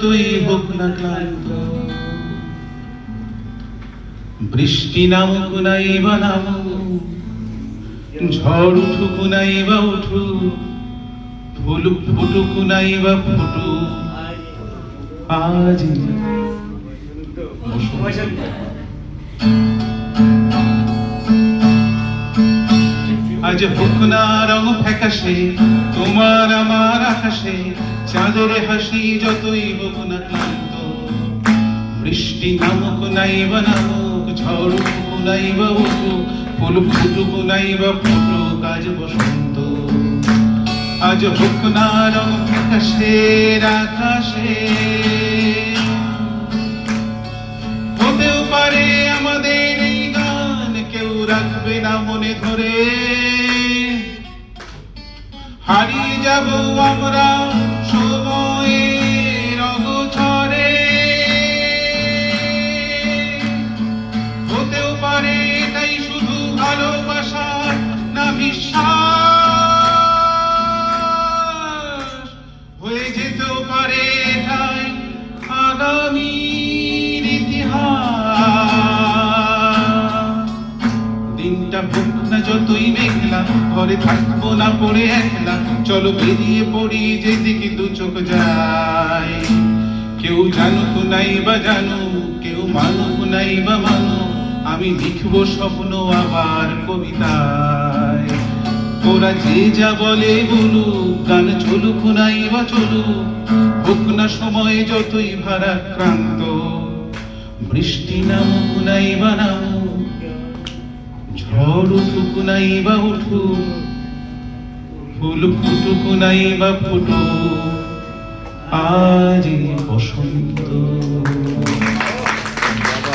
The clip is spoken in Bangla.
যতই হোক না ক্লান্ত, বৃষ্টি নামুক নাই বা নামুক, ঝড় উঠুক নাই বা উঠুক, ফুল ফুটুক নাই বা ফুটুক, আজ আজ হোক না রং ফ্যাকাশে তোমার আমার আকাশে, চাঁদের হাসি যতই হোক না ক্লান্ত, বৃষ্টি নামুক নাই বা নামুক, ঝড় উঠুক নাই বা উঠুক, ফুল ফুটুক নাই বা ফুটুক, আজ বসন্ত। আজ হোক না রং ফ্যাকাশের আকাশে, হতেও পারে আমাদের এই গান কেউ রাখবে না মনে ধরে, হারিয়ে যাব আমরা সময়ের অগোচরে। হতেও পারে এটাই শুধু ভালোবাসা না বিশ্বাস, হয়ে যেতেও পারে এটাই আগামীর ইতিহাস। দিনটা হোক না যতই মেঘলা, ঘরে থাকবো না পড়ে একলা, চলো বেরিয়ে পড়ি যেদিকে দু চোখ যায়। কেউ জানুক নাই বা জানুক, কেউ মানুক নাই বা মানুক, আমি লিখবো স্বপ্ন আবার কবিতায়। ওরা যে যা বলে বলুক, গান চলুক নাই বা চলুক, হোক না সময় যতই ভারাক্রান্ত, বৃষ্টি নামুক নাই বা নামুক, ঝড় উঠুক নাই বা উঠুক, ফুল ফুটুক নাই বা ফুটুক, আজ বসন্ত।